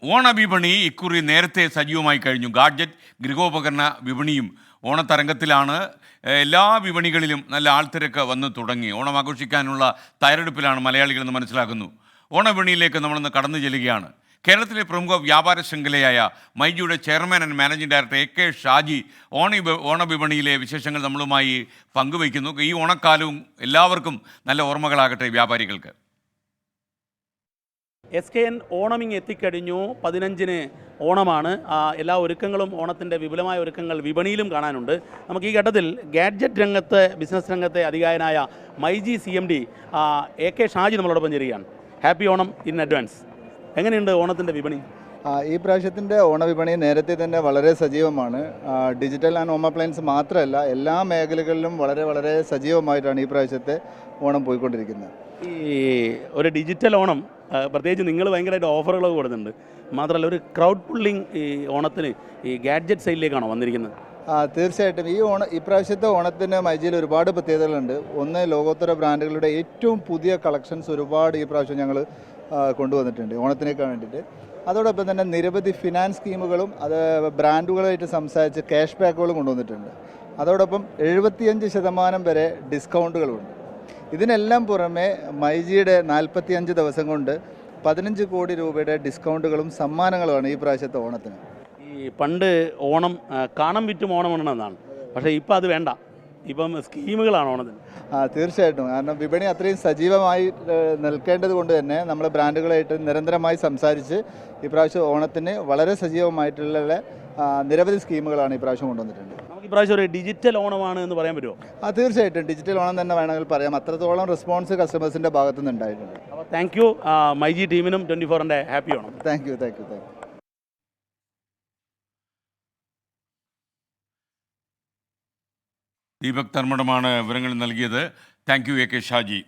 ഓണവിപണി ഇക്കുറി നേരത്തെ സജീവമായി കഴിഞ്ഞു. ഗാഡ്ജറ്റ് ഗൃഹോപകരണ വിപണിയും ഓണത്തരംഗത്തിലാണ്. എല്ലാ വിപണികളിലും നല്ല ആൾത്തിരക്ക് വന്നു തുടങ്ങി. ഓണം ആഘോഷിക്കാനുള്ള തയ്യാറെടുപ്പിലാണ് മലയാളികളെന്ന് മനസ്സിലാക്കുന്നു. ഓണവിപണിയിലേക്ക് നമ്മളിന്ന് കടന്നു ചെല്ലുകയാണ്. കേരളത്തിലെ പ്രമുഖ വ്യാപാര ശൃംഖലയായ മൈജിയുടെ chairman and managing director AK Shaji ഓണവിപണിയിലെ വിശേഷങ്ങൾ നമ്മളുമായി പങ്കുവയ്ക്കുന്നു. ഈ ഓണക്കാലവും എല്ലാവർക്കും നല്ല ഓർമ്മകളാകട്ടെ വ്യാപാരികൾക്ക്. SKN ഓണമിങ് എത്തിക്കഴിഞ്ഞു. 15-ന് ഓണമാണ്. എല്ലാ ഒരുക്കങ്ങളും ഓണത്തിൻ്റെ വിപുലമായ ഒരുക്കങ്ങൾ വിപണിയിലും കാണാനുണ്ട്. നമുക്ക് ഈ ഘട്ടത്തിൽ ഗാഡ്ജറ്റ് രംഗത്ത് ബിസിനസ് രംഗത്തെ അധികായനായ മൈജി CMD AK ഷാജി നമ്മളോടൊപ്പം ചേരുകയാണ്. Happy Onam in advance. എങ്ങനെയുണ്ട് ഓണത്തിൻ്റെ വിപണി? ഈ പ്രാവശ്യത്തിൻ്റെ ഓണവിപണി നേരത്തെ തന്നെ വളരെ സജീവമാണ്. ഡിജിറ്റൽ ആൻഡ് ഹോം അപ്ലയൻസ് മാത്രമല്ല, എല്ലാ മേഖലകളിലും വളരെ വളരെ സജീവമായിട്ടാണ് ഈ പ്രാവശ്യത്തെ ഓണം പോയിക്കൊണ്ടിരിക്കുന്നത്. ഈ ഒരു ഡിജിറ്റൽ ഓണം പ്രത്യേകിച്ച് നിങ്ങൾ ഭയങ്കരമായിട്ട് ഓഫറുകളൊക്കെ കൊടുക്കുന്നുണ്ട്. മാത്രമല്ല ഒരു ക്രൗഡ് പുള്ളിങ് ഈ ഓണത്തിന് ഈ ഗാഡ്ജറ്റ് സൈഡിലേക്കാണോ വന്നിരിക്കുന്നത്? തീർച്ചയായിട്ടും ഈ പ്രാവശ്യത്തെ ഓണത്തിന് മൈജിയിൽ ഒരുപാട് പ്രത്യേകതകളുണ്ട്. ഒന്ന്, ലോകോത്തര ബ്രാൻഡുകളുടെ ഏറ്റവും പുതിയ കളക്ഷൻസ് ഒരുപാട് ഈ പ്രാവശ്യം ഞങ്ങൾ കൊണ്ടുവന്നിട്ടുണ്ട് ഓണത്തിനേക്ക് വേണ്ടിയിട്ട്. അതോടൊപ്പം തന്നെ നിരവധി ഫിനാൻസ് സ്കീമുകളും അത് ബ്രാൻഡുകളായിട്ട് സംസാരിച്ച് ക്യാഷ് ബാക്കുകളും കൊണ്ടുവന്നിട്ടുണ്ട്. അതോടൊപ്പം 75% വരെ ഡിസ്കൗണ്ടുകളുമുണ്ട്. ഇതിനെല്ലാം പുറമെ മൈജിയുടെ 45 ദിവസം കൊണ്ട് 15 കോടി രൂപയുടെ ഡിസ്കൗണ്ടുകളും സമ്മാനങ്ങളുമാണ് ഈ പ്രാവശ്യത്തെ ഓണത്തിന്. ഈ പണ്ട് ഓണം കാണം വിറ്റും ഓണം ഉണ്ടെന്നാണ്, പക്ഷേ ഇപ്പം അത് വേണ്ട, ഇപ്പം സ്കീമുകളാണ് ഓണത്തിന്. തീർച്ചയായിട്ടും. കാരണം വിപണി അത്രയും സജീവമായി നിൽക്കേണ്ടത് കൊണ്ട് തന്നെ നമ്മൾ ബ്രാൻഡുകളായിട്ട് നിരന്തരമായി സംസാരിച്ച് ഈ പ്രാവശ്യം ഓണത്തിന് വളരെ സജീവമായിട്ടുള്ള നിരവധി സ്കീമുകളാണ് ഈ പ്രാവശ്യം കൊണ്ടുവന്നിട്ടുണ്ട്. നമുക്ക് ഈ പ്രാവശ്യം ഒരു ഡിജിറ്റൽ ഓണമാണ് എന്ന് പറയാൻ പറ്റുമോ? തീർച്ചയായിട്ടും ഡിജിറ്റൽ ഓണം തന്നെ വേണമെങ്കിൽ പറയാം. അത്രത്തോളം റെസ്പോൺസ് കസ്റ്റമേഴ്സിൻ്റെ ഭാഗത്തു നിന്ന് ഉണ്ടായിട്ടുണ്ട്. അപ്പോൾ താങ്ക് യു മൈജി ടീമിനും 24-ൻ്റെ happy Onam. Thank you. Deepak ധർമ്മടമാണ് വിവരങ്ങൾ നൽകിയത്. Thank you AK Shaji.